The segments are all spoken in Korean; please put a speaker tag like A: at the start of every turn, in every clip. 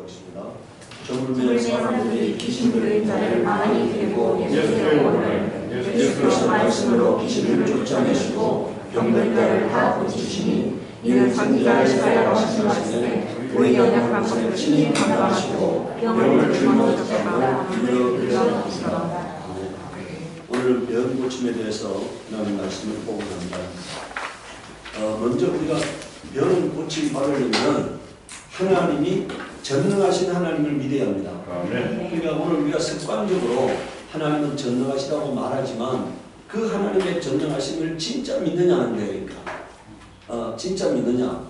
A: 하겠습니다. 저물매 사람들이
B: 귀신 들린 자를 많이 데리고 예수께 오늘 예수께서 말씀으로 귀신을 쫓아내시고 병든 자를 다 고치시니 이는 자기가 이사야가 말씀하시되 우리 연약한 것을 친히 감당하시고 병을 들어주셨다가 일어나시더라.
A: 오늘 병 고침에 대해서 나는 말씀을 보고 합니다. 먼저 우리가 병 고침 받으려면 하나님이 전능하신 하나님을 믿어야 합니다. 그러니까 오늘 우리가 습관적으로 하나님은 전능하시다고 말하지만 그 하나님의 전능하심을 진짜 믿느냐는 거니까. 진짜 믿느냐.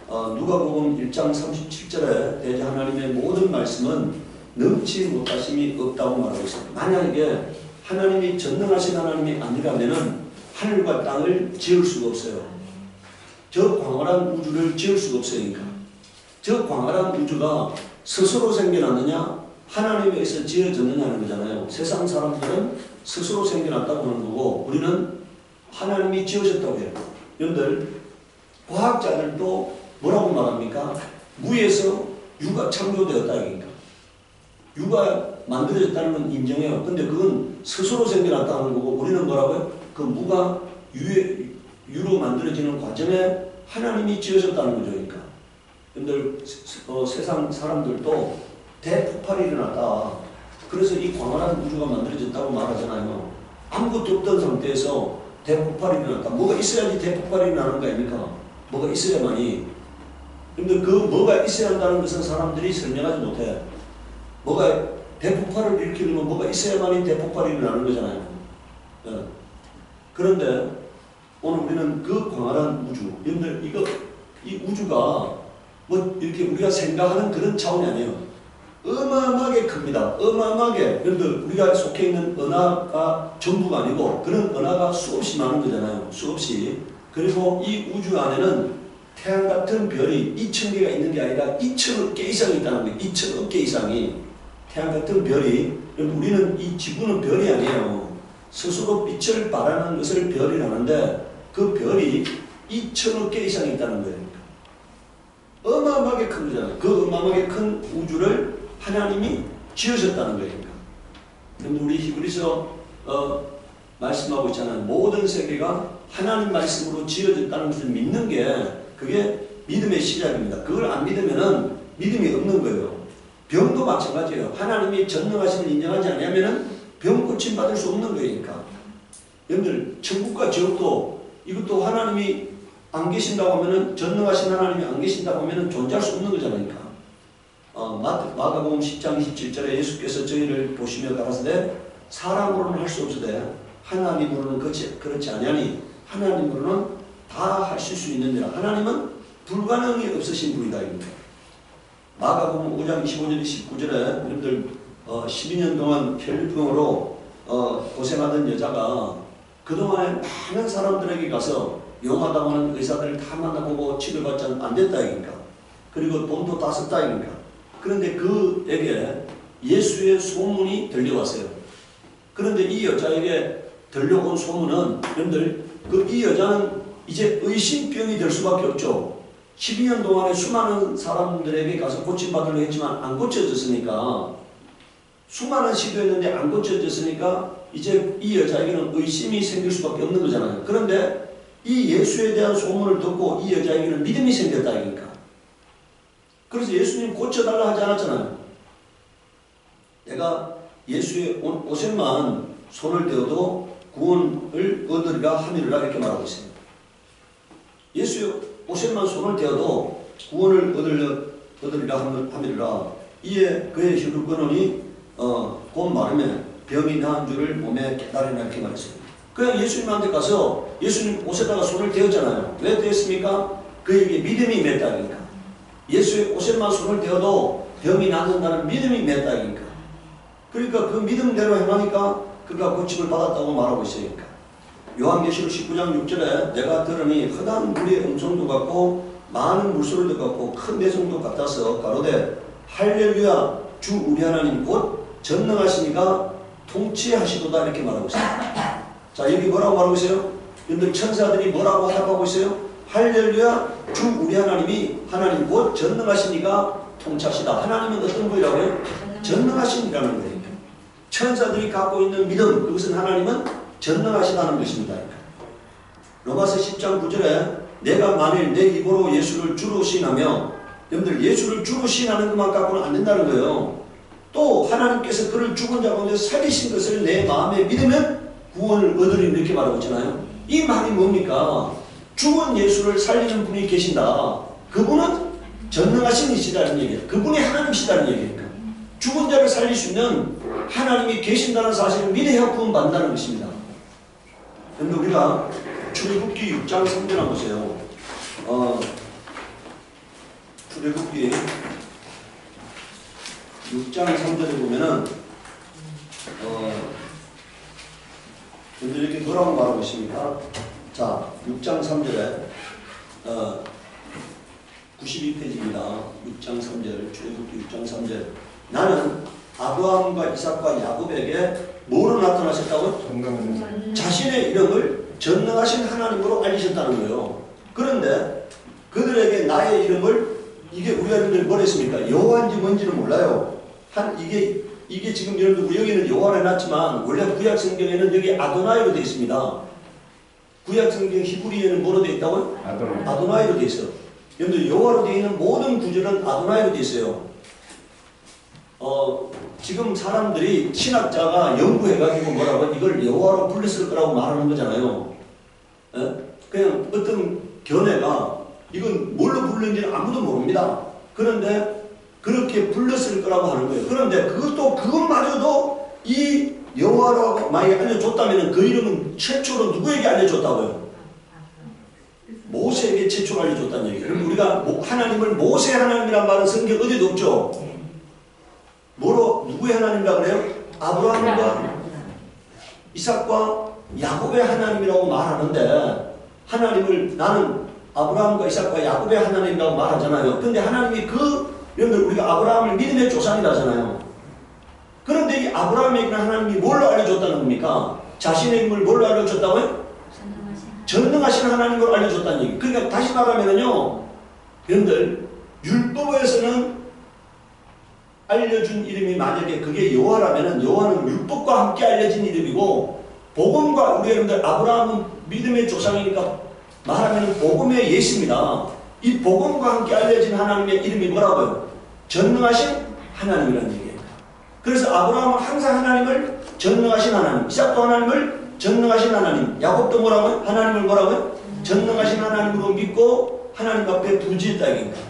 A: 누가복음 1장 37절에 대제 하나님의 모든 말씀은 넘치 못하심이 없다고 말하고 있습니다. 만약에 하나님이 전능하신 하나님이 아니라면 하늘과 땅을 지을 수가 없어요. 저 광활한 우주를 지을 수가 없으니까. 저 광활한 우주가 스스로 생겨났느냐 하나님에 의해서 지어졌느냐는 거잖아요. 세상 사람들은 스스로 생겨났다고 하는 거고 우리는 하나님이 지으셨다고 해요. 여러분들 과학자들도 뭐라고 말합니까? 무에서 유가 창조되었다 이니까. 유가 만들어졌다는 건 인정해요. 근데 그건 스스로 생겨났다는 거고 우리는 뭐라고요? 그 무가 유로 만들어지는 과정에 하나님이 지으셨다는 거죠. 그러니까. 여러분들 세상 사람들도 대폭발이 일어났다. 그래서 이 광활한 우주가 만들어졌다고 말하잖아요. 아무것도 없던 상태에서 대폭발이 일어났다. 뭐가 있어야지 대폭발이 일어나는 거 아닙니까? 뭐가 있어야만이. 근데 그 뭐가 있어야 한다는 것은 사람들이 설명하지 못해. 뭐가 대폭발을 일으키려면 뭐가 있어야만이 대폭발이 일어나는 거잖아요. 그런데 오늘 우리는 그 광활한 우주, 여러분들 이 우주가 뭐 이렇게 우리가 생각하는 그런 차원이 아니에요. 어마어마하게 큽니다. 어마어마하게. 여러분들 우리가 속해 있는 은하가 전부가 아니고 그런 은하가 수없이 많은 거잖아요. 수없이. 그리고 이 우주 안에는 태양 같은 별이 2,000개가 있는 게 아니라 2,000억 개 이상이 있다는 거예요. 2,000억 개 이상이. 태양 같은 별이. 여러분 우리는 이 지구는 별이 아니에요. 스스로 빛을 발하는 것을 별이라는데 그 별이 2,000억 개 이상이 있다는 거예요. 어마어마하게 큰 거잖아요. 그 어마어마하게 큰 우주를 하나님이 지으셨다는 거예요. 그런데 우리 히브리서 말씀하고 있잖아요. 모든 세계가 하나님 말씀으로 지어졌다는 것을 믿는 게 그게 믿음의 시작입니다. 그걸 안 믿으면은 믿음이 없는 거예요. 병도 마찬가지예요. 하나님이 전능하심을 인정하지 않으면 병 고침 받을 수 없는 거니까. 여러분들 천국과 지옥도 이것도 하나님이 안 계신다고 하면은 전능하신 하나님이 안 계신다고 하면은 존재할 수 없는 거잖아요. 마가복음 10장 27절에 예수께서 저희를 보시며 가라사대 사람으로는 할 수 없으되 하나님으로는 그렇지 아니하니 하나님으로는 다 하실 수 있느니라. 하나님은 불가능이 없으신 분이다 이겁니다. 마가복음 5장 25절 29절에 여러분들 12년 동안 혈류병으로 고생하던 여자가 그동안에 많은 사람들에게 가서 용하다고 하는 의사들을 다 만나보고 치료받지 안 됐다 이니까. 그리고 돈도 다 썼다 이니까. 그런데 그에게 예수의 소문이 들려왔어요. 그런데 이 여자에게 들려온 소문은 여러분들 이 여자는 이제 의심병이 될 수밖에 없죠. 12년 동안에 수많은 사람들에게 가서 고침받으려고 했지만 안 고쳐졌으니까 수많은 시도했는데 안 고쳐졌으니까 이제 이 여자에게는 의심이 생길 수밖에 없는 거잖아요. 그런데 이 예수에 대한 소문을 듣고 이 여자에게는 믿음이 생겼다 이니까. 그래서 예수님 고쳐달라 하지 않았잖아요. 내가 예수의 옷에만 손을 대어도 구원을 얻으리라 하미르라 이렇게 말하고 있습니다. 예수의 옷에만 손을 대어도 구원을 얻으리라 하미르라. 이에 그의 혈을 끊으니 곧 마르매 병이 나은 줄을 몸에 깨달으나 이렇게 말했습니다. 그냥 예수님한테 가서 예수님 옷에다가 손을 대었잖아요. 왜 대었습니까? 그에게 믿음이 맺다니까. 예수의 옷에만 손을 대어도 병이 낫는다는 믿음이 맺다니까. 그러니까 그 믿음대로 행하니까 그가 고침을 받았다고 말하고 있으니까. 요한계시록 19장 6절에 내가 들으니 흔한 물의 음성도 같고 많은 물소리도 같고 큰 내성도 같아서 가로되 할렐루야 주 우리 하나님 곧 전능하시니가 통치하시도다 이렇게 말하고 있습니다. 자 여기 뭐라고 말하고 있어요? 여러분들 천사들이 뭐라고 하고 있어요? 할렐루야 주 우리 하나님이 하나님 곧 전능하시니가 통치하시다. 하나님은 어떤 분이라고요? 전능하신이라는 거예요. 천사들이 갖고 있는 믿음, 그것은 하나님은 전능하시다는 것입니다. 로마서 10장 9절에 내가 만일 내 입으로 예수를 주로 시인하며, 여러분들 예수를 주로 시인하는 것만 갖고는 안 된다는 거예요. 또 하나님께서 그를 죽은 자 가운데 살리신 것을 내 마음에 믿으면 구원을 얻으리니 이렇게 말하고 있잖아요. 이 말이 뭡니까? 죽은 예수를 살리는 분이 계신다. 그분은 전능하신 이시다는 얘기예요. 그분이 하나님이시다는 얘기니까. 죽은 자를 살릴 수 있는 하나님이 계신다는 사실을 믿어야 구원받는다는 것입니다. 그런데 우리가 출애굽기 6장 3절 한번 보세요. 출애굽기 6장 3절에 보면은 이렇게 뭐라고 말하고 있습니까? 자, 6장 3절에 92페이지입니다. 6장 3절, 출애굽기 6장 3절. 나는 아브라함과 이삭과 야곱에게 뭐로 나타나셨다고요? 자신의 이름을 전능하신 하나님으로 알리셨다는 거예요. 그런데 그들에게 나의 이름을, 이게 우리가 여러분들이 뭘 했습니까? 여호와인지 뭔지는 몰라요. 이게 지금 여러분들 여기는 여호와를 해놨지만 원래 구약 성경에는 여기 아도나이로 되어 있습니다. 구약 성경 히브리어는 뭐로 되어 있다고요? 아도나이로 되어 있어요. 여러분들 여호와로 되어 있는 모든 구절은 아도나이로 되어 있어요. 지금 사람들이 신학자가 연구해가지고 뭐라고 이걸 여호와로 불렀을 거라고 말하는 거잖아요. 그냥 어떤 견해가 이건 뭘로 불렀는지는 아무도 모릅니다. 그런데 그렇게 불렀을 거라고 하는 거예요. 그런데 그것마저도 이 여호와라고 많이 알려줬다면 그 이름은 최초로 누구에게 알려줬다고요? 모세에게 최초로 알려줬다는 얘기예요. 그럼 우리가 하나님을 모세 하나님이란 말은 성경 어디도 없죠. 뭐로 누구의 하나님이라고 그래요? 아브라함과 이삭과 야곱의 하나님이라고 말하는데, 하나님을 나는 아브라함과 이삭과 야곱의 하나님이라고 말하잖아요. 근데 하나님이 여러분들 우리가 아브라함을 믿음의 조상이라잖아요. 그런데 이 아브라함에게 하나님이 뭘로 알려줬다는 겁니까? 자신의 이름을 뭘로 알려줬다고요? 전능하신 하나님으로 알려줬다는 얘기. 그러니까 다시 말하면요, 여러분들 율법에서는 알려준 이름이 만약에 그게 여호와라면은 여호와는 율법과 함께 알려진 이름이고, 복음과 우리 여러분들 아브라함은 믿음의 조상이니까 말하면 복음의 예시입니다. 이 복음과 함께 알려진 하나님의 이름이 뭐라고요? 전능하신 하나님이라는 얘기예요. 그래서 아브라함은 항상 하나님을 전능하신 하나님, 이삭도 하나님을 전능하신 하나님, 야곱도 뭐라고요? 하나님을 뭐라고요? 전능하신 하나님으로 믿고 하나님 앞에 부지했다 이겁니다.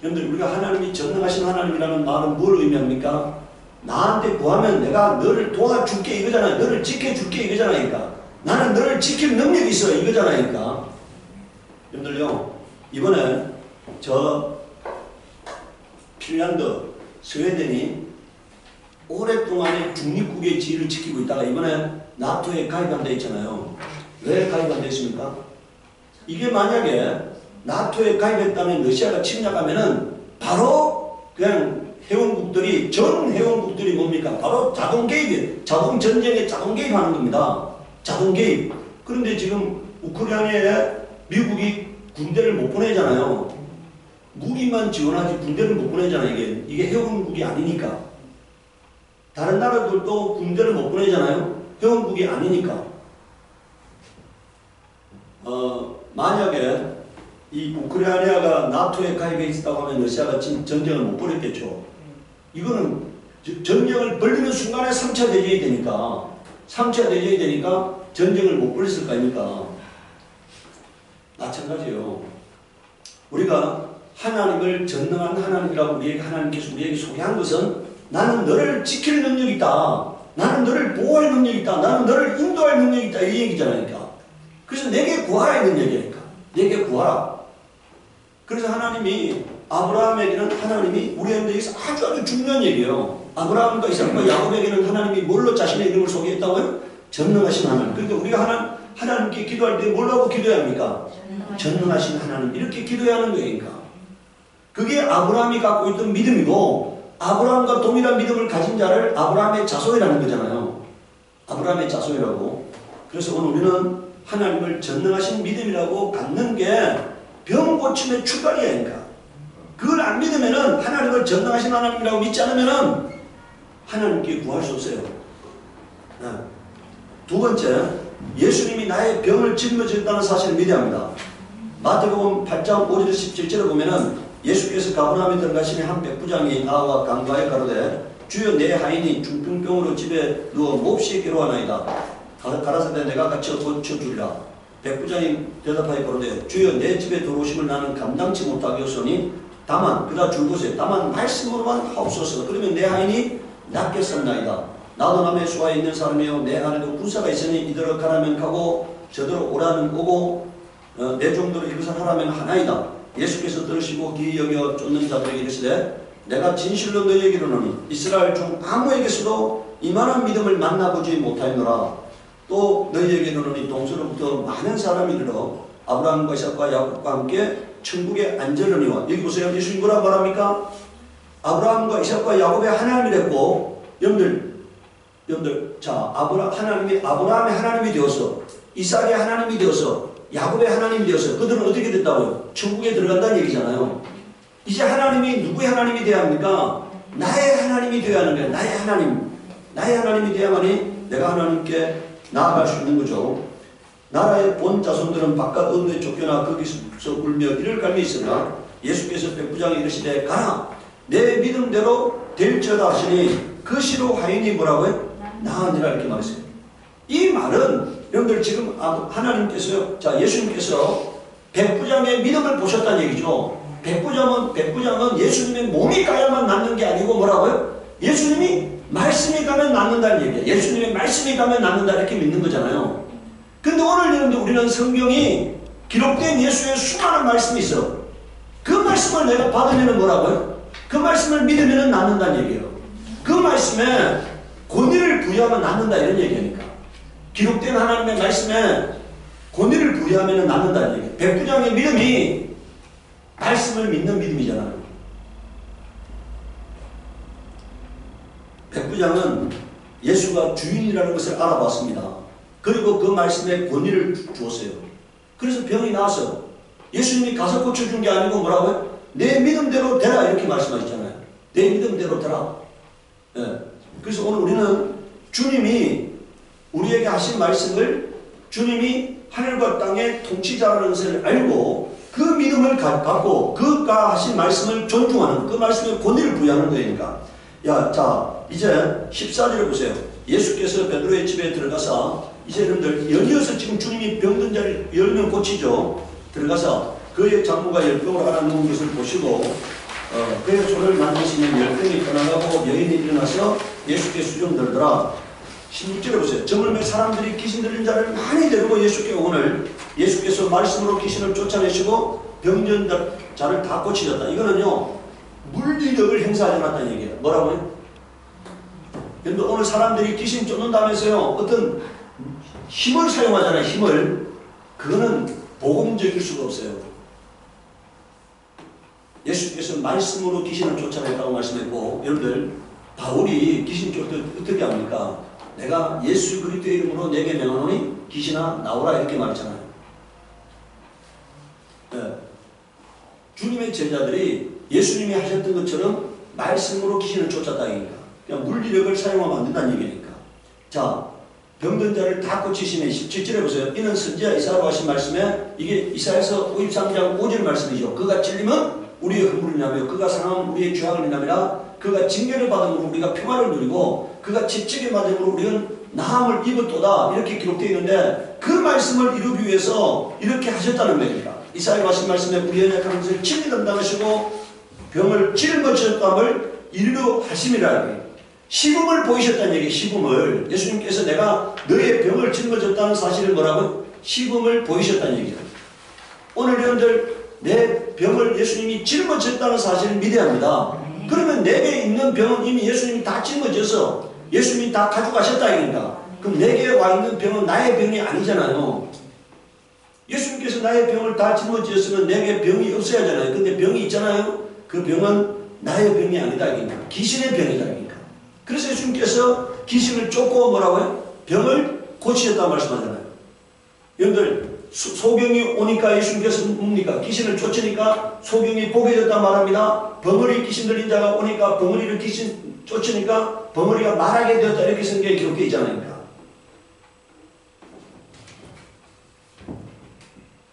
A: 여러분들 우리가 하나님이 전능하신 하나님이라는 말은 뭘 의미합니까? 나한테 구하면 내가 너를 도와줄게 이거잖아요. 너를 지켜줄게 이거잖아요. 그러니까 나는 너를 지킬 능력이 있어 이거잖아요. 그러니까 여러분들요, 이번에 저 핀란드, 스웨덴이 오랫동안 중립국의 지위를 지키고 있다가 이번에 나토에 가입한 데 있잖아요. 왜 가입한 데 있습니까? 이게 만약에 나토에 가입했다면 러시아가 침략하면은 바로 그냥 회원국들이, 전 회원국들이 뭡니까? 바로 자동 개입이에요. 자동 전쟁에 자동 개입하는 겁니다. 자동 개입. 그런데 지금 우크라이나에 미국이 군대를 못 보내잖아요. 무기만 지원하지 군대를 못 보내잖아요. 이게 회원국이 아니니까. 다른 나라들도 군대를 못 보내잖아요. 회원국이 아니니까. 만약에 이 우크라이나가 나토에 가입해 있었다고 하면 러시아가 전쟁을 못 벌였겠죠. 이거는 전쟁을 벌리는 순간에 3차 대전이 되니까, 3차 대전이 되니까 전쟁을 못 벌였을 거 아닙니까? 마찬가지예요. 우리가 하나님을 전능한 하나님이라고 하나님께서 우리에게 소개한 것은 나는 너를 지킬 능력이 있다. 나는 너를 보호할 능력이 있다. 나는 너를 인도할 능력이 있다. 이 얘기잖아요. 그래서 내게 구하라 이런 얘기니까. 내게 구하라. 그래서 하나님이 아브라함에게는 하나님이 우리에게서 아주 중요한 얘기예요. 아브라함과 이삭과 야곱에게는 하나님이 뭘로 자신의 이름을 소개했다고요? 전능하신 하나님. 그러니까 우리가 하나님께 기도할 때 뭐라고 기도해야 합니까? 전능하신 하나님. 이렇게 기도해야 하는 거예요. 그러니까. 그게 아브라함이 갖고 있던 믿음이고, 아브라함과 동일한 믿음을 가진 자를 아브라함의 자손이라는 거잖아요. 아브라함의 자손이라고. 그래서 오늘 우리는 하나님을 전능하신 믿음이라고 갖는 게 병 고침의 출발이야. 그러니까. 그걸 안 믿으면은 하나님을 전능하신 하나님이라고 믿지 않으면은 하나님께 구할 수 없어요. 두 번째, 예수님이 나의 병을 짊어졌다는 사실을 믿어야 합니다. 마태복음 8장 5절 17절에 보면은 예수께서 가버나움에 들어가시니 한 백부장이 나와 강가에 가로되 주여 내 하인이 중풍병으로 집에 누워 몹시 괴로워하나이다. 가라사대 내가 같이 고쳐주리라. 백부장이 대답하여 가로되 주여 내 집에 들어오심을 나는 감당치 못하겠으니 다만 그다 줄곳에 다만 말씀으로만 하옵소서. 그러면 내 하인이 낫겠습나이다. 나도 남의 수하에 있는 사람이요 내 안에도 군사가 있으니 이더러 가라면 가고 저더러 오라면 오고 내 정도로 이것을 하라면 하나이다. 예수께서 들으시고 기이 여겨 쫓는 자들에게 이르시되 내가 진실로 너희에게 이르노니 이스라엘 중 아무에게서도 이만한 믿음을 만나보지 못하였노라. 또 너희에게 이르노니 동서로부터 많은 사람이 이르러 아브라함과 이삭과 야곱과 함께 천국에 앉으려니와. 여기 보세요. 예수님 뭐라고 말합니까? 아브라함과 이삭과 야곱의 하나님이랬고 여러분들 자 하나님이 아브라함의 하나님이 되어서 이삭의 하나님이 되어서 야곱의 하나님이 되어서 그들은 어떻게 됐다고요? 천국에 들어간다는 얘기잖아요. 이제 하나님이 누구의 하나님이 되어야 합니까? 나의 하나님이 되어야 하는 거예요. 나의 하나님. 나의 하나님이 되어야만이 내가 하나님께 나아갈 수 있는 거죠. 나라의 본 자손들은 바깥 언도에 쫓겨나 거기서 울며 이를 갈며 있으나 예수께서 백부장에 이르시되 가라 내 믿음대로 될지어다 하시니 그 시로 하인이 뭐라고요? 나으니라 이렇게 말했어요. 이 말은 여러분들 지금 하나님께서요, 자 예수님께서 백부장의 믿음을 보셨다는 얘기죠. 백부장은 예수님의 몸이 가야만 낫는 게 아니고 뭐라고요? 예수님이 말씀이 가면 낫는다는 얘기예요. 예수님의 말씀이 가면 낫는다 이렇게 믿는 거잖아요. 근데 오늘 여러분들 우리는 성경이 기록된 예수의 수많은 말씀이 있어. 그 말씀을 내가 받으면 뭐라고요? 그 말씀을 믿으면 낫는다는 얘기예요. 그 말씀에 권위를 부여하면 낫는다 이런 얘기니까. 기록된 하나님의 말씀에 권위를 부여하면 낫는다는 얘기예요. 백부장의 믿음이 말씀을 믿는 믿음이잖아요. 백부장은 예수가 주인이라는 것을 알아봤습니다. 그리고 그 말씀에 권위를 주었어요. 그래서 병이 나서 예수님이 가서 고쳐준 게 아니고 뭐라고요? 내 믿음대로 되라 이렇게 말씀하셨잖아요. 내 믿음대로 되라. 네. 그래서 오늘 우리는 주님이 우리에게 하신 말씀을 주님이 하늘과 땅의 통치자라는 것을 알고 그 믿음을 갖고 그가 하신 말씀을 존중하는 그 말씀에 권위를 부여하는 거니까. 자 이제 14절에 보세요. 예수께서 베드로의 집에 들어가서 이제 여러분들 연이어서 지금 주님이 병든 자를 10명 고치죠. 들어가서 그의 장모가 10병으로 앓아 누운 것을 보시고 그의 손을 만지시면 10병이 떠나가고 여인이 일어나서 예수께 수종들더라. 16절에 보세요. 저물매 사람들이 귀신 들린 자를 많이 데리고 예수께 오늘 예수께서 말씀으로 귀신을 쫓아내시고 병든 자를 다 고치셨다. 이거는요 물리력을 행사하지 않았다는 얘기예요. 뭐라고요? 근데 오늘 사람들이 귀신 쫓는다면서요 어떤 힘을 사용하잖아요. 힘을. 그거는 복음적일 수가 없어요. 예수께서 말씀으로 귀신을 쫓아냈다고 말씀했고, 여러분들 바울이 귀신 쫓을 때 어떻게 합니까? 내가 예수 그리스도의 이름으로 내게 명하노니 귀신아 나오라 이렇게 말했잖아요. 네. 주님의 제자들이 예수님이 하셨던 것처럼 말씀으로 귀신을 쫓았다 얘기니까. 그냥 물리력을 사용하면 안 된다는 얘기니까. 자, 병든 자를 다 고치시면 17절에 보세요. 이는 선지자 이사야로 하신 말씀에 이게 이사야서 53장 5절 말씀이죠. 그가 찔리면 우리의 허물을 인하며 그가 상하면 우리의 죄악을 인하며 그가 징계를 받음으로 우리가 평화를 누리고 그가 채찍에 맞음으로 우리는 나음을 입었도다 이렇게 기록되어 있는데 그 말씀을 이루기 위해서 이렇게 하셨다는 겁니다. 이사야로 하신 말씀에 우리의 연약한 것을 친히 담당하시고 병을 짊어지셨다함을 이루려 하심이라. 시범을 보이셨다는 얘기. 시범을 예수님께서 내가 너의 병을 짊어졌다는 사실을 뭐라고? 시범을 보이셨다는 얘기예요. 오늘 여러분들 내 병을 예수님이 짊어졌다는 사실을 믿어야 합니다. 그러면 내게 있는 병은 이미 예수님이 다 짊어져서 예수님이 다 가져가셨다 이겁니다. 그럼 내게 와 있는 병은 나의 병이 아니잖아요. 예수님께서 나의 병을 다 짊어졌으면 내게 병이 없어야 하잖아요. 근데 병이 있잖아요. 그 병은 나의 병이 아니다 이겁니다. 귀신의 병이다 이겁니다. 그래서 예수님께서 귀신을 쫓고 뭐라고요? 병을 고치셨다고 말씀하잖아요. 여러분들 소경이 오니까 예수님께서 뭡니까? 귀신을 쫓으니까 소경이 보게 됐다 말합니다. 벙어리 귀신 들린 자가 오니까 벙어리를 귀신 쫓으니까 벙어리가 말하게 되었다. 이렇게 성경에 기록되어 있잖아요.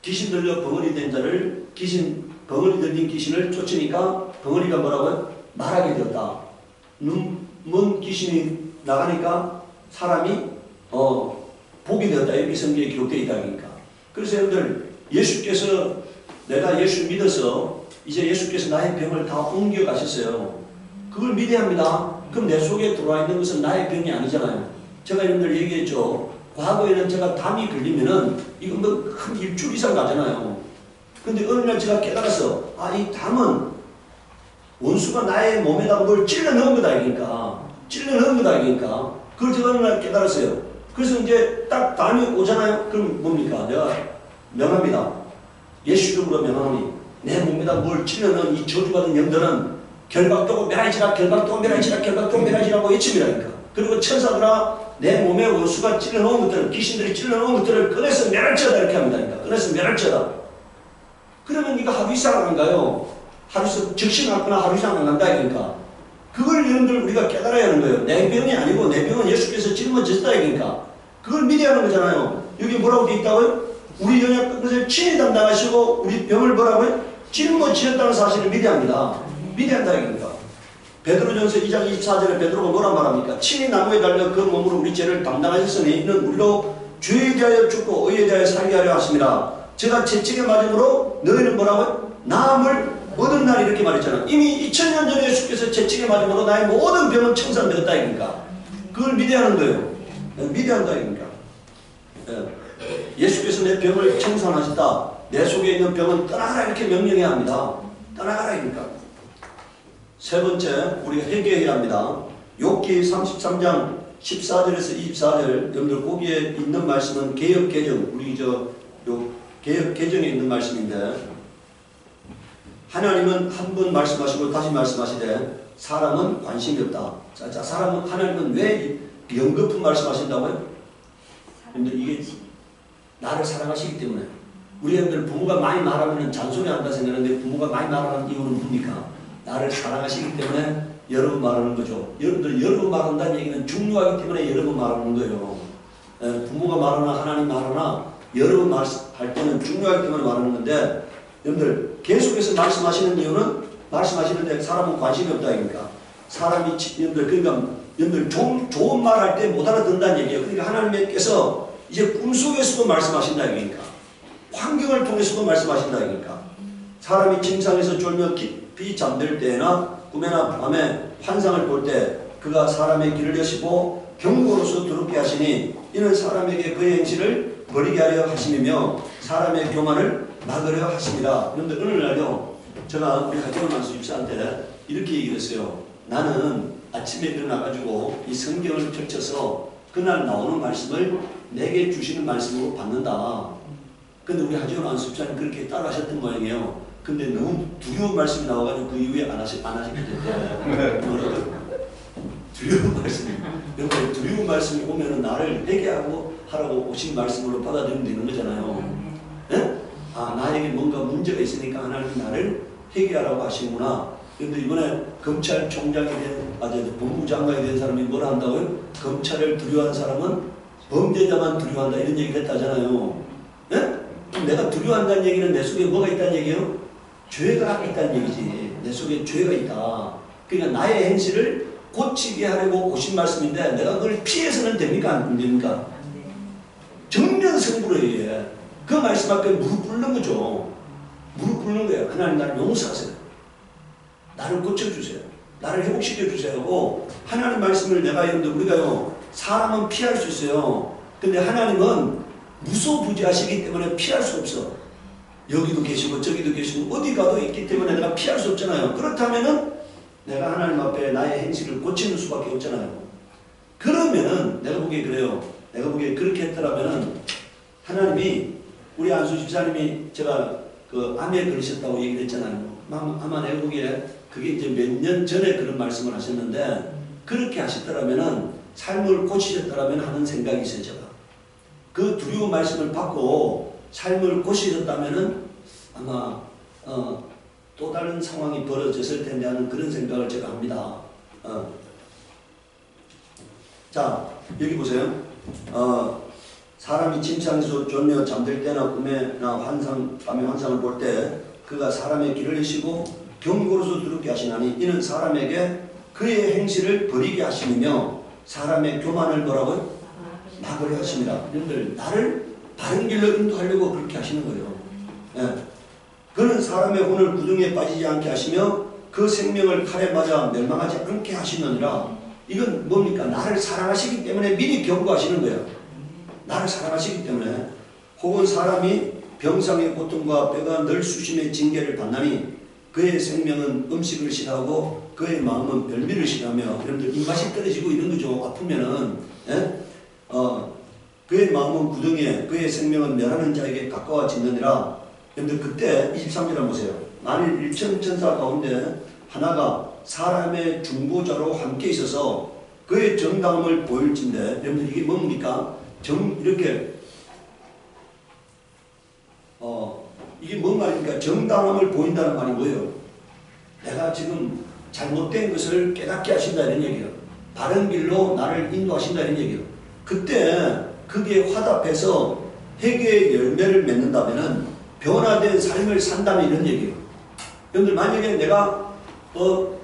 A: 귀신 들려 벙어리 된 자를 벙어리 들린 귀신을 쫓으니까 벙어리가 뭐라고요? 말하게 되었다. 눈먼 귀신이 나가니까 사람이 보게 되었다. 이렇게 성경에 기록되어 있다니까. 그래서 여러분들 예수께서 내가 예수 믿어서 이제 예수께서 나의 병을 다 옮겨 가셨어요. 그걸 믿어야 합니다. 그럼 내 속에 들어와 있는 것은 나의 병이 아니잖아요. 제가 여러분들 얘기했죠. 과거에는 제가 담이 걸리면은 이거 뭐 한 일주일 이상 가잖아요. 근데 어느 날 제가 깨달아서 이 담은 원수가 나의 몸에다가 뭘 찔러 넣은 거다 이니까 그걸 제가 어느 날 깨달았어요. 그래서 이제 딱 담이 오잖아요. 그럼 뭡니까? 내가 명합니다. 예수 이름으로 명하노니 내 몸에다 뭘 찔러 넣은 이 저주받은 영들은 결박도고 멸하지라 멸하지라고 외칩니다니까. 그리고 천사들아 내 몸에 원수가 찔러놓은 것들을 귀신들이 찔러놓은 것들을 꺼내서 멸할지어다 이렇게 합니다니까. 꺼내서 멸할지어다. 그러면 이거 하루 이상 안 가요. 하루 이상 즉시 났거나 하루 이상 안 간다 그러니까. 그걸 여러분들 우리가 깨달아야 하는 거예요. 내 병이 아니고 내 병은 예수께서 짊어졌다 그러니까. 그걸 믿어야 하는 거잖아요. 여기 뭐라고 되어 있다고요? 우리 연약 것을 친히 담당하시고 우리 병을 뭐라고요? 짊어지셨다는 사실을 믿어야 합니다. 믿어야 한다 그러니까. 베드로전서 2장 24절에 베드로가 뭐라 말합니까? 친히 나무에 달려 그 몸으로 우리 죄를 담당하셨으니 이는 우리로 죄에 대하여 죽고 의에 대하여 살게 하려 하십니다. 제가 채찍에 맞음으로 너희는 뭐라고요? 나음을 얻은 날 이렇게 말했잖아. 이미 2000년 전에 예수께서 채찍에 맞음으로 나의 모든 병은 청산되었다 이니까. 그걸 믿어야 하는 거예요. 믿어야 한다 이니까. 예수께서 내 병을 청산하셨다. 내 속에 있는 병은 떠나가라 이렇게 명령해야 합니다. 떠나가라 이니까. 세 번째 우리가 회개해야 합니다. 욥기 33장 14절에서 24절 여러분들 거기에 있는 말씀은 개역개정 우리 개역개정에 있는 말씀인데 하나님은 한 번 말씀하시고 다시 말씀하시되 사람은 관심이 없다. 자, 하나님은 왜 연거푸 말씀하신다고요? 여러분들 이게 나를 사랑하시기 때문에 우리 여러분들 부모가 많이 말하면 잔소리한다 생각하는데 부모가 많이 말하는 이유는 뭡니까? 나를 사랑하시기 때문에 여러 번 말하는 거죠. 여러분들 여러 번 말한다는 얘기는 중요하기 때문에 여러 번 말하는 거예요. 부모가 말하나 하나님 말하나 여러 번 말할 때는 중요하기 때문에 말하는 건데 여러분들 계속해서 말씀하시는 이유는 말씀하시는데 사람은 관심이 없다 그러니까 사람이 여러분들 좋은 말 할 때 못 알아듣는다는 얘기예요. 그러니까 하나님께서 이제 꿈속에서도 말씀하신다 그러니까 환경을 통해서도 말씀하신다 그러니까 사람이 침상에서 졸며 깊이 잠들 때나 꿈에나 밤에 환상을 볼 때 그가 사람의 길을 여시고 경고로서 두렵게 하시니 이는 사람에게 그의 행실을 버리게 하려 하심이며 사람의 교만을 막으려 하십니다. 그런데 어느 날요 제가 우리 하정원 만수 집사한테 이렇게 얘기를 했어요. 나는 아침에 일어나가지고 이 성경을 펼쳐서 그날 나오는 말씀을 내게 주시는 말씀으로 받는다. 근데 우리 하정원 만수 집사님 그렇게 따라하셨던 모양이에요. 근데 너무 두려운 말씀이 나와가지고 그 이후에 안 하시게 됐대. 뭐라고요? 두려운 말씀이. 여러분 두려운 말씀이 오면은 나를 회개하고 하라고 오신 말씀으로 받아들이면 되는 거잖아요. 네? 나에게 뭔가 문제가 있으니까 하나님 나를 회개하라고 하시는구나. 그런데 이번에 검찰총장이 법무장관이 된 사람이 뭐라 한다고요? 검찰을 두려워하는 사람은 범죄자만 두려워한다 이런 얘기를 했다잖아요. 네? 내가 두려워한다는 얘기는 내 속에 뭐가 있다는 얘기예요? 죄가 있다는 얘기지. 내 속에 죄가 있다. 그러니까 나의 행실을 고치게 하려고 오신 말씀인데 내가 그걸 피해서는 됩니까? 안 됩니까? 정면승부로 얘기해. 그 말씀 앞에 무릎 꿇는 거죠. 무릎 꿇는 거예요. 하나님 나를 용서하세요. 나를 고쳐주세요. 나를 회복시켜주세요 하고 하나님 말씀을 내가 여러분들 우리가요 사람은 피할 수 있어요. 근데 하나님은 무소부지하시기 때문에 피할 수 없어. 여기도 계시고 저기도 계시고 어디 가도 있기 때문에 내가 피할 수 없잖아요. 그렇다면은 내가 하나님 앞에 나의 행실을 고치는 수밖에 없잖아요. 그러면은 내가 보기에 그래요. 내가 보기에 그렇게 했더라면은 하나님이 우리 안수 집사님이 제가 그 암에 걸리셨다고 얘기를 했잖아요. 아마 내가 보기에 그게 이제 몇 년 전에 그런 말씀을 하셨는데 그렇게 하셨더라면은 삶을 고치셨더라면 하는 생각이 있어요. 제가 그 두려운 말씀을 받고 삶을 고쳐줬다면은 아마 또 다른 상황이 벌어졌을 텐데 하는 그런 생각을 제가 합니다. 자, 여기 보세요. 사람이 침상에서 졸며 잠들 때나 꿈에나 밤의 환상을 볼 때 그가 사람의 길을 내시고 경고로서 두렵게 하시나니 이는 사람에게 그의 행실을 버리게 하시며 사람의 교만을 뭐라고요? 막으려 하십니다. 여러분들 나를 바른 길로 인도하려고 그렇게 하시는 거예요. 예. 그는 사람의 혼을 구덩이에 빠지지 않게 하시며 그 생명을 칼에 맞아 멸망하지 않게 하시느니라. 이건 뭡니까? 나를 사랑하시기 때문에 미리 경고하시는 거예요. 나를 사랑하시기 때문에. 혹은 사람이 병상의 고통과 뼈가 늘 수심의 징계를 받나니 그의 생명은 음식을 싫어하고 그의 마음은 별미를 싫어하며 여러분들 입맛이 떨어지고 이런 거죠. 아프면은 예? 그의 마음은 구덩이에 그의 생명은 멸하는 자에게 가까워지느니라. 여러분들 그때 23절 한번 보세요. 만일 일천천사 가운데 하나가 사람의 중보자로 함께 있어서 그의 정당함을 보일진데 여러분들 이게 뭡니까? 이렇게 이게 뭔 말입니까? 정당함을 보인다는 말이 뭐예요? 내가 지금 잘못된 것을 깨닫게 하신다 이런 얘기예요. 바른 길로 나를 인도하신다 이런 얘기예요. 그때 그게 화답해서 회개의 열매를 맺는다면은 변화된 삶을 산다면 이런 얘기예요. 여러분들 만약에 내가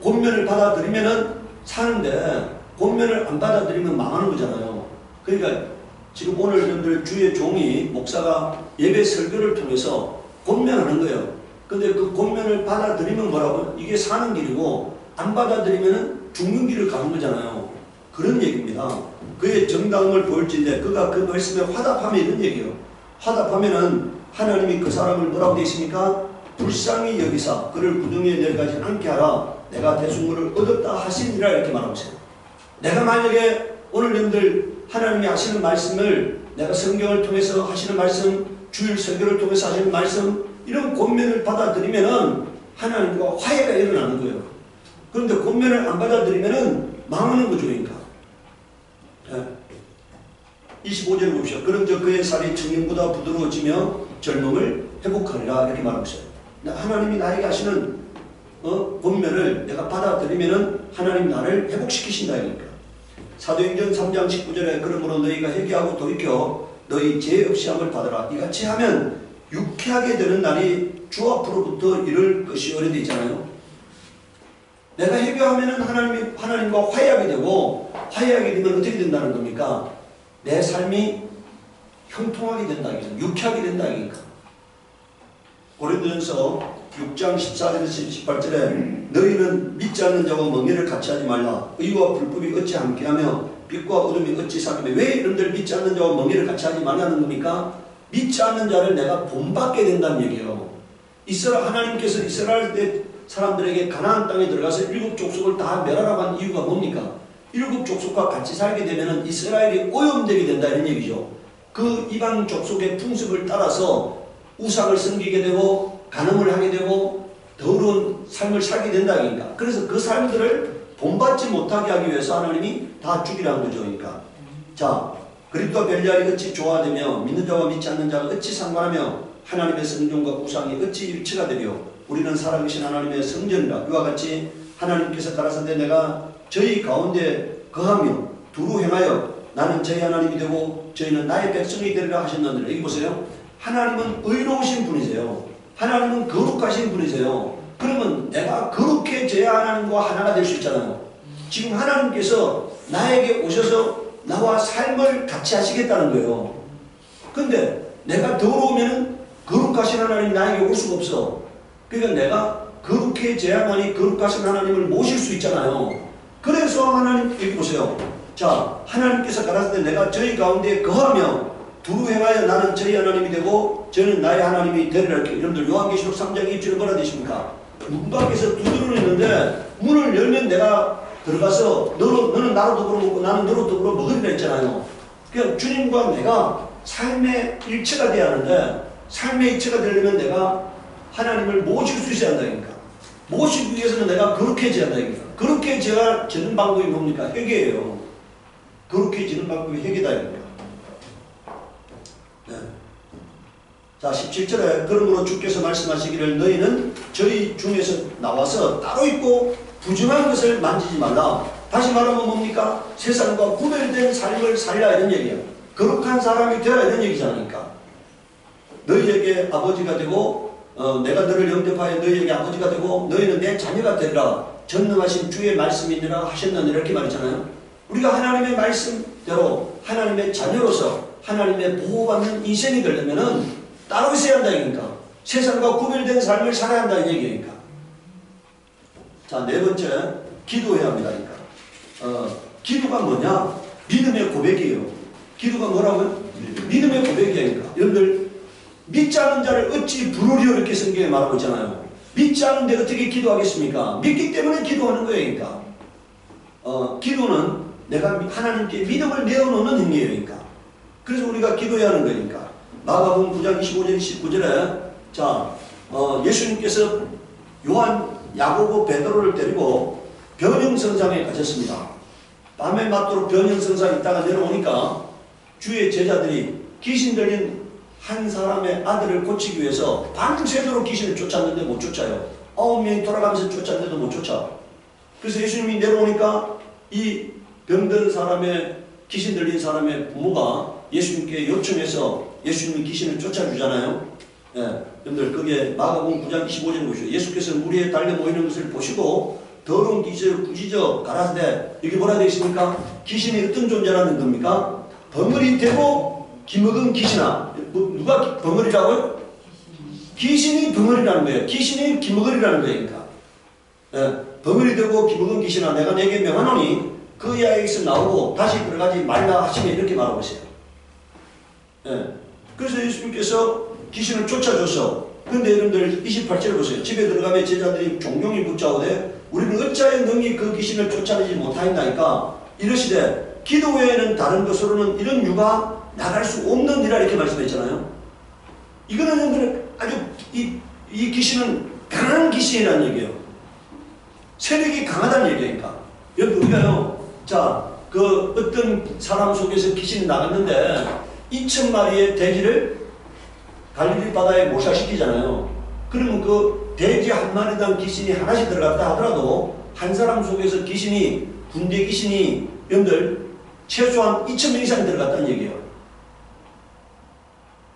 A: 권면을 받아들이면은 사는데 권면을 안 받아들이면 망하는 거잖아요. 그러니까 지금 오늘 여러분들 주의 종이 목사가 예배 설교를 통해서 권면하는 거예요. 근데 그 권면을 받아들이면 뭐라고요? 이게 사는 길이고 안 받아들이면 죽는 길을 가는 거잖아요. 그런 얘기입니다. 그의 정당함을 보일진데 그가 그 말씀에 화답하면 이런 얘기예요. 화답하면은 하나님이 그 사람을 뭐라고 되어 있습니까? 불쌍히 여기사 그를 구덩이에 내려가지 않게 하라. 내가 대속물을 얻었다 하시니라 이렇게 말하고 있어요. 내가 만약에 오늘 여러분들 하나님이 하시는 말씀을 내가 성경을 통해서 하시는 말씀, 주일 설교를 통해서 하시는 말씀 이런 권면을 받아들이면은 하나님과 화해가 일어나는 거예요. 그런데 권면을 안 받아들이면은 망하는 거죠. 그러니까 25절을 봅시다. 그런즉 그의 살이 청년보다 부드러워지며 젊음을 회복하리라 이렇게 말하고 있어요. 하나님이 나에게 하시는 권면을 내가 받아들이면은 하나님 나를 회복시키신다 이니까. 사도행전 3장 19절에 그러므로 너희가 회개하고 돌이켜 너희 죄 없이 함을 받으라. 이같이 하면 유쾌하게 되는 날이 주 앞으로부터 이를 것이오래 되어 있잖아요. 내가 회개하면은 하나님과 화해하게 되고 화해하게 되면 어떻게 된다는 겁니까? 내 삶이 형통하게 된다. 유쾌하게 된다. 고린도전서 6장 14절에서 18절에 너희는 믿지 않는 자와 멍에를 같이 하지 말라. 의와 불법이 어찌 함께하며 빛과 어둠이 어찌 사귀며. 왜 여러분들 믿지 않는 자와 멍에를 같이 하지 말라는 겁니까? 믿지 않는 자를 내가 본받게 된다는 얘기예요. 하나님께서 이스라엘 사람들에게 가나안 땅에 들어가서 7 족속을 다 멸하라고 한 이유가 뭡니까? 7 족속과 같이 살게 되면 이스라엘이 오염되게 된다 이런 얘기죠. 그 이방 족속의 풍습을 따라서 우상을 섬기게 되고 간음을 하게 되고 더러운 삶을 살게 된다. 그러니까. 그래서 그 삶들을 본받지 못하게 하기 위해서 하나님이 다 죽이라는 거죠. 그러니까. 자, 그리스도와 벨리알이 어찌 조화되며 믿는 자와 믿지 않는 자가 어찌 상관하며 하나님의 성전과 우상이 어찌 일치가 되며 우리는 살아계신 하나님의 성전이라. 이와 같이 하나님께서 가라사대 내가 저희 가운데 거하며 두루 행하여 나는 저희 하나님이 되고 저희는 나의 백성이 되리라 하셨느니라. 여기 보세요. 하나님은 의로우신 분이세요. 하나님은 거룩하신 분이세요. 그러면 내가 거룩해져야 하나님과 하나가 될 수 있잖아요. 지금 하나님께서 나에게 오셔서 나와 삶을 같이 하시겠다는 거예요. 근데 내가 더러우면 거룩하신 하나님이 나에게 올 수가 없어. 그러니까 내가 거룩해져야만이 거룩하신 하나님을 모실 수 있잖아요. 그래서 하나님, 여기 보세요. 자, 하나님께서 가라사대 내가 저희 가운데 거하며 두루 행하여 나는 저희 하나님이 되고 저는 나의 하나님이 되리라. 이렇게 여러분들 요한계시록 3장 2절에 뭐라 되십니까? 문 밖에서 두드러는 있는데 문을 열면 내가 들어가서 너는 나로 더불어 먹고 나는 너로 더불어 먹으리라 했잖아요. 그러니까 주님과 내가 삶의 일체가 돼야 하는데 삶의 일체가 되려면 내가 하나님을 모실 수 있어야 한다니까. 모시기 위해서는 내가 거룩해져야 한다니까. 거룩해지는 방법이 뭡니까? 회개예요. 거룩해지는 방법이 회개다. 네. 자 17절에 그러므로 주께서 말씀하시기를 너희는 저희 중에서 나와서 따로 있고 부정한 것을 만지지 말라. 다시 말하면 뭡니까? 세상과 구별된 삶을 살라 이런 얘기야. 거룩한 사람이 되라 이런 얘기잖아요. 너희에게 아버지가 되고 내가 너를 영접하여 너희에게 아버지가 되고 너희는 내 자녀가 되리라. 전능하신 주의 말씀이니라 하셨느니라 이렇게 말했잖아요. 우리가 하나님의 말씀대로 하나님의 자녀로서 하나님의 보호받는 인생이 되려면은 따로 있어야 한다 이니까 세상과 구별된 삶을 살아야 한다는 얘기니까. 자, 네 번째 기도해야 합니다. 기도가 뭐냐? 믿음의 고백이에요. 기도가 뭐라고요? 믿음의 고백이니까. 여러분들 믿지 않은 자를 어찌 부르리오 이렇게 성경에 말하고 있잖아요. 믿지 않은데 어떻게 기도하겠습니까? 믿기 때문에 기도하는 거예요. 그러니까 기도는 내가 하나님께 믿음을 내어놓는 행위예요. 그러니까. 그래서 우리가 기도해야 하는 거니까. 마가복음 9장 25절 29절에 자 예수님께서 요한, 야고보, 베드로를 데리고 변형성상에 가셨습니다. 밤에 맞도록 변형성상에 있다가 내려오니까 주의 제자들이 귀신 들린 한 사람의 아들을 고치기 위해서 밤새도록 귀신을 쫓았는데 못 쫓아요. 9명이 돌아가면서 쫓았는데도 못 쫓아. 그래서 예수님이 내려오니까 이 병든 사람의 귀신 들린 사람의 부모가 예수님께 요청해서 예수님이 귀신을 쫓아주잖아요. 예, 여러분들 그게 마가복음 9장 25절 보시오. 예수께서 무리에 달려 모이는 것을 보시고 더러운 귀신을 꾸짖어 가라사대 이게 뭐라 되어 있습니까? 귀신이 어떤 존재라는 겁니까? 벙어리 되고 기먹은 귀신아. 누가 벙어리라고요? 귀신이 벙어리라는 거예요. 귀신이 기먹으리라는 거예요. 그러니까. 예, 벙어리 되고 기먹은 귀신아 내가 내게 명하노니 그 이야기에서 나오고 다시 들어가지 말라 하시면 이렇게 말하고 있어요. 예, 그래서 예수님께서 귀신을 쫓아줘서 그런데 여러분들 28절을 보세요. 집에 들어가면 제자들이 종종이 묻자오되 우리는 어찌하여 능히 그 귀신을 쫓아내지 못하였나이까 이러시되 기도 외에는 다른 것으로는 이런 유가 나갈 수 없는 이라 이렇게 말씀했잖아요. 이거는 여러분들 아주 이 귀신은 강한 귀신이라는 얘기예요. 세력이 강하다는 얘기니까. 여러분 우리가요. 자, 그 어떤 사람 속에서 귀신이 나갔는데 2,000마리의 돼지를 갈릴리 바다에 모사시키잖아요. 그러면 그 돼지 한 마리당 귀신이 하나씩 들어갔다 하더라도 한 사람 속에서 귀신이 군대 귀신이 여러분들 최소한 2,000명 이상 들어갔다는 얘기예요.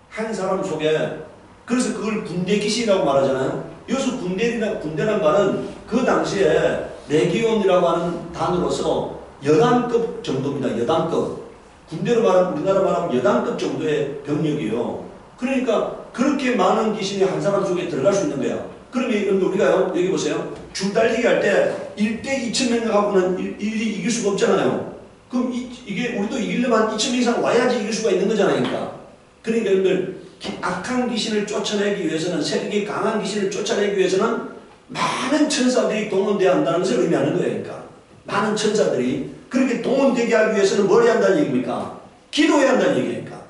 A: 한 사람 속에. 그래서 그걸 군대 귀신이라고 말하잖아요. 여기서 군대란 말은 그 당시에 레기온이라고 하는 단어로서 여단급 정도입니다. 여단급. 군대로 말하면 우리나라 말하면 여단급 정도의 병력이요. 그러니까 그렇게 많은 귀신이 한 사람 속에 들어갈 수 있는 거야. 그러면 우리가요, 여기 보세요. 줄 달리기 할 때 1대 2,000명 갖고는 일이 이길 수가 없잖아요. 그럼 이게 우리도 이기려면 2,000명 이상 와야지 이길 수가 있는 거잖아요. 그러니까 여러분들 악한 귀신을 쫓아내기 위해서는 세력이 강한 귀신을 쫓아내기 위해서는 많은 천사들이 동원되어야 한다는 것을 의미하는 거예요. 그러니까 많은 천사들이 그렇게 동원되게 하기 위해서는 뭘 해야 한다는 얘기입니까? 기도해야 한다는 얘기니까.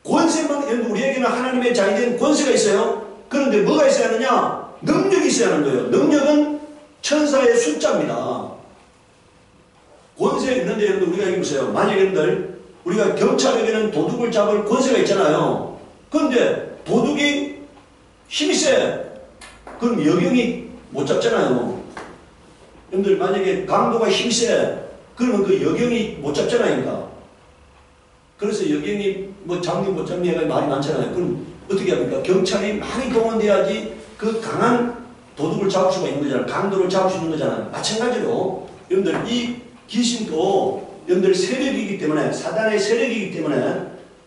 A: 권세만 우리에게는 하나님의 자녀된 권세가 있어요. 그런데 뭐가 있어야 하느냐? 능력이 있어야 하는 거예요. 능력은 천사의 숫자입니다. 권세 있는데 여러분 우리가 여기 보세요. 만약에 여러분들 우리가 경찰에게는 도둑을 잡을 권세가 있잖아요. 그런데 도둑이 힘이 세. 그럼 여경이 못 잡잖아요. 여러분들 만약에 강도가 힘이 세. 그러면 그 여경이 못 잡잖아요. 그러니까. 그래서 여경이 뭐 잡니 못 잡니 해가 말이 많잖아요. 그럼 어떻게 합니까? 경찰이 많이 동원돼야지 그 강한 도둑을 잡을 수가 있는 거잖아요. 강도를 잡을 수 있는 거잖아요. 마찬가지로 여러분들 이 귀신도 여러분들 세력이기 때문에 사단의 세력이기 때문에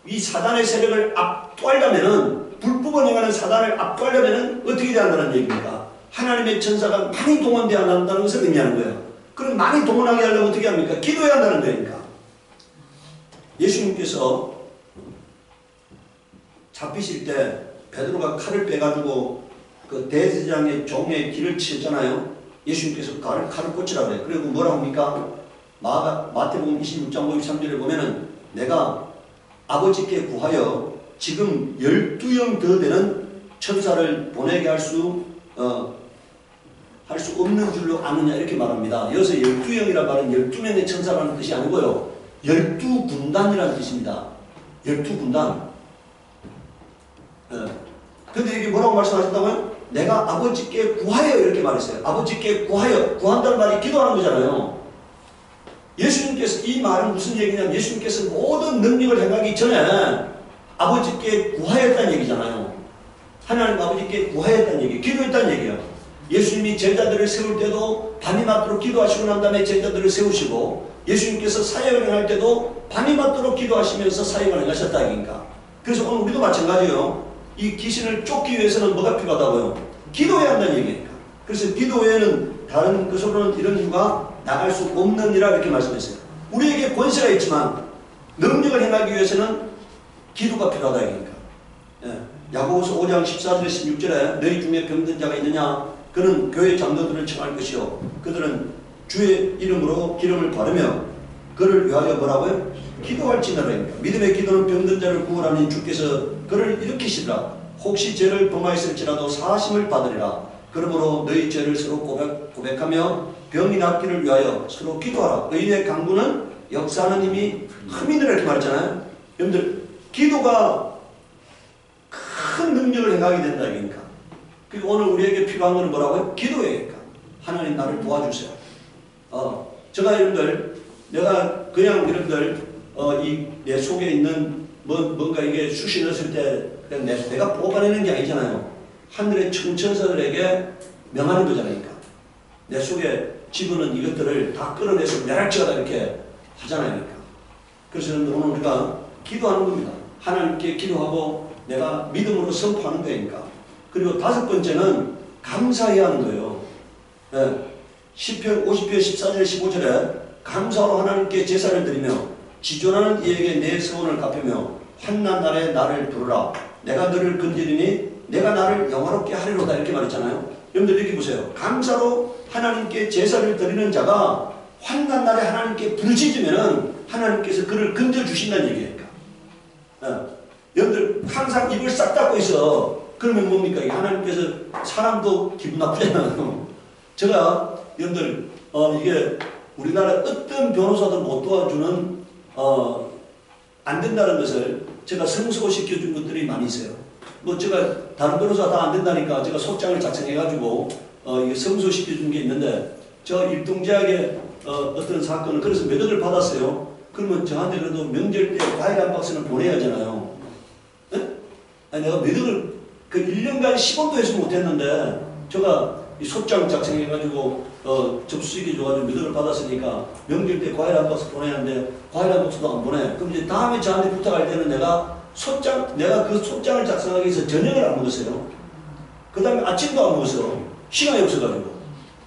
A: 이 사단의 세력을 압도하려면은 불법을 행하는 사단을 압도하려면은 어떻게 돼야 한다는 얘기입니까? 하나님의 천사가 많이 동원돼야 한다는 것을 의미하는 거예요. 그럼 많이 동원하게 하려면 어떻게 합니까? 기도해야 한다는 거니까. 예수님께서 잡히실 때 베드로가 칼을 빼가지고 그 대제사장의 종의 길을 치셨잖아요. 예수님께서 칼을 꽂으라고 그래요. 그리고 뭐라고 합니까? 마태복음 26장 53절에 보면은 내가 아버지께 구하여 지금 12영 더 되는 천사를 보내게 할 수 없는 줄로 아느냐 이렇게 말합니다. 여기서 12영이라는 말은 12명의 천사라는 뜻이 아니고요. 12군단이라는 뜻입니다. 12군단. 근데 이게 뭐라고 말씀하셨다고요? 내가 아버지께 구하여 이렇게 말했어요. 아버지께 구하여. 구한다는 말이 기도하는 거잖아요. 예수님께서 이 말은 무슨 얘기냐면 예수님께서 모든 능력을 행하기 전에 아버지께 구하였다는 얘기잖아요. 하나님 아버지께 구하였다는 얘기, 기도했다는 얘기예요. 예수님이 제자들을 세울 때도 밤이 맞도록 기도하시고 난 다음에 제자들을 세우시고 예수님께서 사역을 행할 때도 밤이 맞도록 기도하시면서 사역을 행하셨다 얘기니까. 그래서 오늘 우리도 마찬가지예요. 이 귀신을 쫓기 위해서는 뭐가 필요하다고요? 기도해야 한다는 얘기니까. 그래서 기도 외에는 다른 것으로는 이런 이유가 나갈 수 없느니라 이렇게 말씀했어요. 우리에게 권세가 있지만 능력을 행하기 위해서는 기도가 필요하다 얘기니까. 예. 야고보서 5장 14절 16절에 너희 중에 병든 자가 있느냐? 그는 교회 장로들을 청할 것이요 그들은 주의 이름으로 기름을 바르며 그를 위하여 뭐라고요? 기도할지니라. 믿음의 기도는 병든 자를 구원하니 주께서 그를 일으키시리라. 혹시 죄를 범하였을지라도 사하심을 받으리라. 그러므로 너희 죄를 서로 고백하며 병이 낫기를 위하여 서로 기도하라. 의인의 강구는 역사하는 힘이 흠이니라 이렇게 말했잖아요. 여러분들 기도가 큰 능력을 행하게 된다 이거니까. 그리고 오늘 우리에게 필요한 것은 뭐라고요? 기도예요. 하나님 나를 도와주세요. 제가 여러분들 내가 그냥 여러분들 이 내 속에 있는 뭔가 이게 숱이 넣었을 때 그냥 내가 뽑아내는 게 아니잖아요. 하늘의 천천사들에게 명하는 거잖아요. 내 속에 집어넣은 이것들을 다 끌어내서 멸할지어다 이렇게 하잖아요. 그래서 오늘 우리가 기도하는 겁니다. 하나님께 기도하고 내가 믿음으로 선포하는 거니까. 그리고 다섯 번째는 감사해야 하는 거예요. 네. 시편 50편 14절 15절에 감사로 하나님께 제사를 드리며 지존하는 이에게 내 서원을 갚으며 환난 날에 나를 부르라. 내가 너를 건지리니 내가 나를 영화롭게 하리로다 이렇게 말했잖아요. 여러분들 이렇게 보세요. 감사로 하나님께 제사를 드리는 자가 환난 날에 하나님께 부르짖으면 하나님께서 그를 건져주신다는 얘기예요. 네. 여러분들 항상 입을 싹 닫고 있어. 그러면 뭡니까? 하나님께서 사람도 기분 나쁘잖아요. 제가 여러분들 이게 우리나라 어떤 변호사도 못 도와주는 안 된다는 것을 제가 성소시켜준 것들이 많이 있어요. 뭐 제가 다른 변호사 다 안 된다니까 제가 소장을 작성해가지고 이게 성소시켜준 게 있는데 저 일동제약의 어떤 사건을 그래서 몇 억을 받았어요. 그러면 저한테 그래도 명절 때 과일 한 박스는 보내야 하잖아요. 네? 아니 내가 몇 억을 그 1년간 시범도 해서 못했는데 제가 이 소장 작성해가지고 접수시켜줘가지고 몇 억을 받았으니까 명절 때 과일 한 박스 보내야 하는데 과일 한 박스도 안 보내. 그럼 이제 다음에 저한테 부탁할 때는 내가 그 소장을 작성하기 위해서 저녁을 안 먹었어요. 그 다음에 아침도 안 먹었어. 시간이 없어가지고.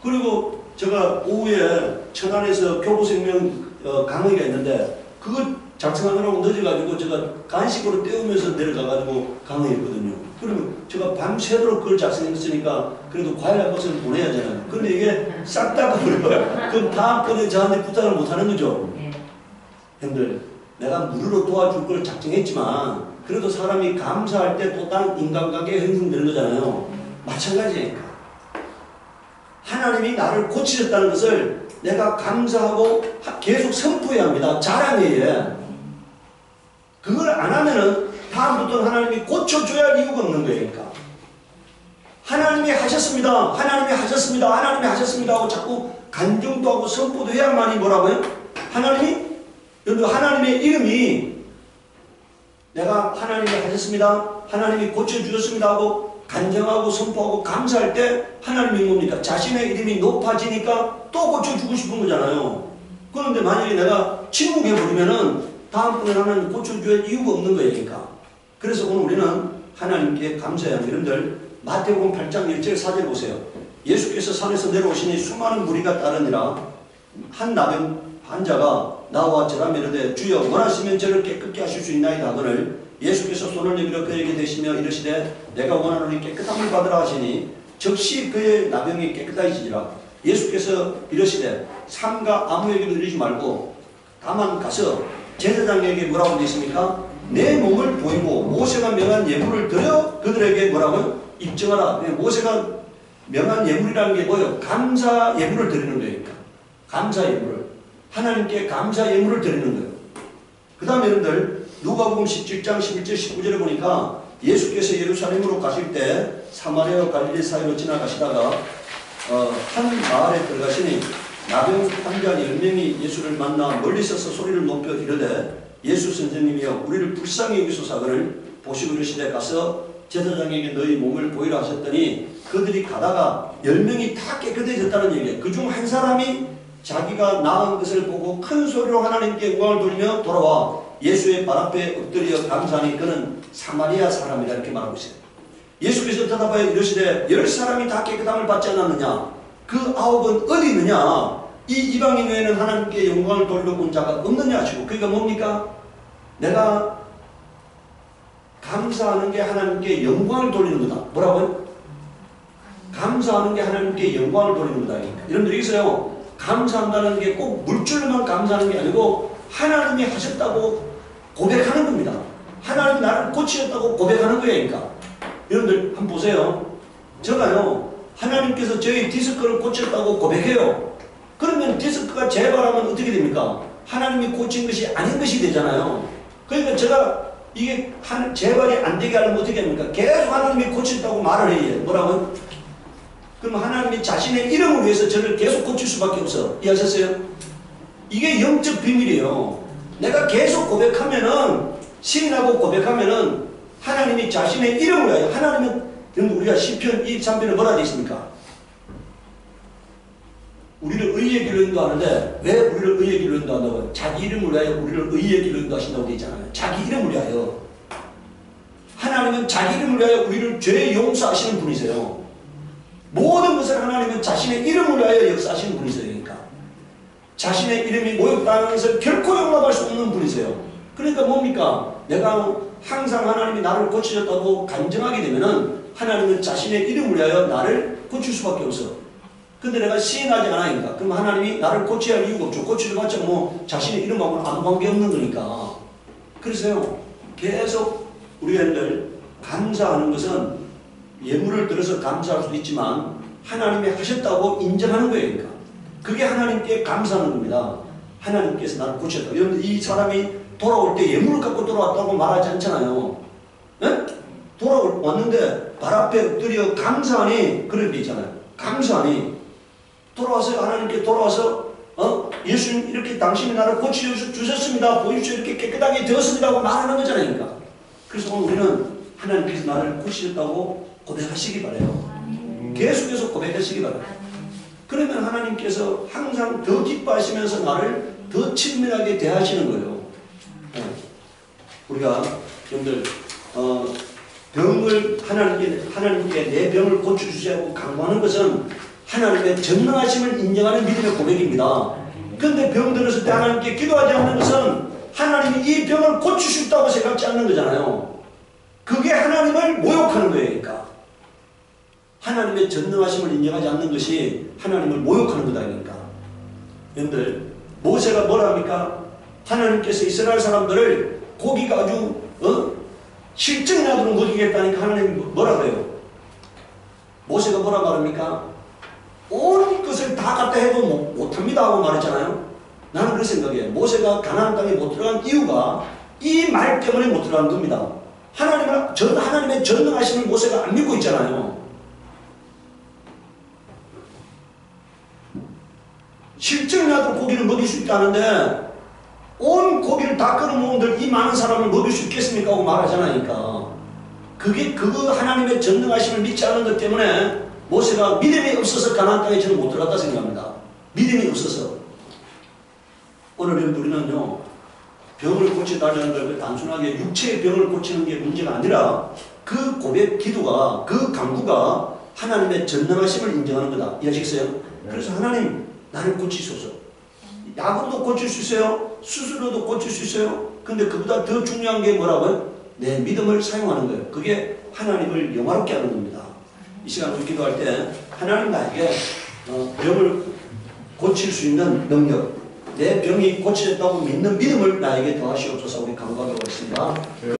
A: 그리고 제가 오후에 천안에서 교보생명 강의가 있는데 그거 작성하느라고 늦어가지고 제가 간식으로 때우면서 내려가가지고 강의했거든요. 그러면 제가 밤새도록 그걸 작성했으니까 그래도 과일 한 박스는 보내야 하잖아요. 근데 이게 싹 다 가버려요. 그럼 다음번에 저한테 부탁을 못하는 거죠. 형들 내가 무료로 도와줄 걸 작정했지만 그래도 사람이 감사할 때 또 다른 인간관계가 형성되는 거잖아요. 마찬가지니까 하나님이 나를 고치셨다는 것을 내가 감사하고 계속 선포해야 합니다. 자랑해야. 그걸 안 하면은 다음부터는 하나님이 고쳐줘야 할 이유가 없는 거예요. 그러니까. 하나님이 하셨습니다. 하나님이 하셨습니다. 하나님이 하셨습니다 하고 자꾸 간증도 하고 선포도 해야만이 뭐라고요? 여러분 하나님의 이름이 내가 하나님이 하셨습니다. 하나님이 고쳐주셨습니다 하고 간증하고 선포하고 감사할 때 하나님이 뭡니까? 자신의 이름이 높아지니까 또 고쳐주고 싶은 거잖아요. 그런데 만약에 내가 침묵해버리면은 다음번에 하나님 고쳐줄 이유가 없는 거예요. 그러니까. 그래서 오늘 우리는 하나님께 감사해야 합니다. 여러분들 마태복음 8장 1절 4절 보세요. 예수께서 산에서 내려오시니 수많은 무리가 따르니라. 한 나병 환자가 나와 저라며 이르되 주여 원하시면 저를 깨끗게 하실 수 있나이다 하거늘 예수께서 손을 내밀어 그에게 대시며 이르시되 내가 원하노니 깨끗함을 받으라 하시니 즉시 그의 나병이 깨끗하시니라. 예수께서 이르시되 삼가 아무에게도 이르지 말고 다만 가서 제사장에게 뭐라고 되십니까? 내 몸을 보이고 모세가 명한 예물을 드려 그들에게 뭐라고요? 입증하라. 모세가 명한 예물이라는 게 뭐예요? 감사 예물을 드리는 거니까. 감사 예물을. 하나님께 감사 예물을 드리는 거예요. 그 다음에 여러분들 누가복음 17장 11절 19절에 보니까 예수께서 예루살렘으로 가실 때 사마리아와 갈릴리 사이로 지나가시다가 한 마을에 들어가시니 나병 환자 10명이 예수를 만나 멀리 서서 소리를 높여 이르되 예수 선생님이여 우리를 불쌍히 여기소서 하거늘 보시고 이르시되 가서 제사장에게 너희 몸을 보이라 하셨더니 그들이 가다가 10명이 다 깨끗해졌다는 얘기예요. 그중 한 사람이 자기가 나은 것을 보고 큰 소리로 하나님께 영광을 돌리며 돌아와 예수의 발 앞에 엎드려 감사하니 그는 사마리아 사람이라 이렇게 말하고 있어요. 예수께서 대답하여 이르시되 10사람이 다 깨끗함을 받지 않았느냐? 그 9은 어디 있느냐? 이 이방인 외에는 하나님께 영광을 돌려본 자가 없느냐 하시고, 그러니까 뭡니까? 내가 감사하는 게 하나님께 영광을 돌리는 거다. 뭐라고요? 감사하는 게 하나님께 영광을 돌리는 거다. 여러분들 여기서요, 감사한다는 게 꼭 물질로만 감사하는 게 아니고 하나님이 하셨다고 고백하는 겁니다. 하나님 나를 고치셨다고 고백하는 거예요. 그러니까 여러분들 한번 보세요. 제가요, 하나님께서 저희 디스크를 고쳤다고 고백해요. 그러면 디스크가 재발하면 어떻게 됩니까? 하나님이 고친 것이 아닌 것이 되잖아요. 그러니까 제가 이게 재발이 안 되게 하려면 어떻게 합니까? 계속 하나님이 고쳤다고 말을 해요. 뭐라고요? 그럼 하나님이 자신의 이름을 위해서 저를 계속 고칠 수밖에 없어. 이해하셨어요? 이게 영적 비밀이에요. 내가 계속 고백하면은, 시인하고 고백하면은 하나님이 자신의 이름을 위하여, 하나님은 우리가 시편 23편에 뭐라 되어 있습니까? 우리를 의의 길로 인도하는데 왜 우리를 의의 길로 인도한다고요? 자기 이름을 위하여 우리를 의의 길로 인도하신다고 되어 있잖아요. 자기 이름을 위하여. 하나님은 자기 이름을 위하여 우리를 죄 용서하시는 분이세요. 모든 것을 하나님은 자신의 이름을 위하여 역사하시는 분이세요. 그러니까 자신의 이름이 모욕당하는 것을 결코 용납할 수 없는 분이세요. 그러니까 뭡니까? 내가 항상 하나님이 나를 고치셨다고 간증하게 되면은 하나님은 자신의 이름을 위하여 나를 고칠 수밖에 없어. 근데 내가 시인하지 않으니까 그럼 하나님이 나를 고쳐야 할 이유가 없죠. 고치려봤자 뭐 자신의 이름하고는 아무 관계 없는 거니까. 그래서요, 계속 우리들 감사하는 것은 예물을 들어서 감사할 수도 있지만 하나님이 하셨다고 인정하는 거예요. 그러니까 그게 하나님께 감사하는 겁니다. 하나님께서 나를 고쳤다. 여러분, 이 사람이 돌아올 때 예물을 갖고 돌아왔다고 말하지 않잖아요. 네? 돌아왔는데 발 앞에 엎드려 감사하니 그런 게 있잖아요. 감사하니 돌아와서 하나님께 돌아와서 예수님 이렇게 당신이 나를 고쳐주셨습니다. 보십시오. 이렇게 깨끗하게 되었습니다 하고 말하는 거잖아요. 그러니까. 그래서 오늘 우리는 하나님께서 나를 고치셨다고 고백하시기 바라요. 계속해서 고백하시기 바라요. 그러면 하나님께서 항상 더 기뻐하시면서 나를 더 친밀하게 대하시는 거예요. 우리가 여러분들 병을 하나님께 내 병을 고쳐주시라고 강구하는 것은 하나님의 전능하심을 인정하는 믿음의 고백입니다. 그런데 병 들었을 때 하나님께 기도하지 않는 것은 하나님이 이 병을 고치셨다고 생각지 않는 거잖아요. 그게 하나님을 모욕하는 거예요. 그러니까 하나님의 전능하심을 인정하지 않는 것이 하나님을 모욕하는 거다. 그러니까 여러분들, 모세가 뭐라 합니까? 하나님께서 이스라엘 사람들을 고기가 아주 실증이 나도록 먹이겠다니까 하나님이 뭐라 그래요? 모세가 뭐라 말합니까? 온 것을 다 갖다 해도 못합니다 하고 말했잖아요. 나는 그 생각이에요. 모세가 가나안 땅에 못 들어간 이유가 이 말 때문에 못 들어간 겁니다. 하나님의 전능하심을 모세가 안 믿고 있잖아요. 실증이라도 고기를 먹일 수 있다는데 온 고기를 다 끌어모은들 이 많은 사람을 먹일 수 있겠습니까 하고 말하잖아요. 그게 하나님의 전능하심을 믿지 않은 것 때문에 모세가 믿음이 없어서 가나안 땅에 저는 못 들어갔다 생각합니다. 믿음이 없어서. 오늘 우리는요, 병을 고쳐달라는 걸 단순하게 육체의 병을 고치는 게 문제가 아니라 그 고백 기도가, 그 간구가 하나님의 전능하심을 인정하는 거다. 이해하시겠어요? 그래서 하나님, 나를 고치소서. 약으로도 고칠 수 있어요. 수술로도 고칠 수 있어요. 근데 그보다 더 중요한 게 뭐라고요? 내 믿음을 사용하는 거예요. 그게 하나님을 영화롭게 하는 겁니다. 이 시간 우리 기도할 때 하나님 나에게 병을 고칠 수 있는 능력, 내 병이 고쳐졌다고 믿는 믿음을 나에게 더하시옵소서. 우리 간구하도록 하겠습니다.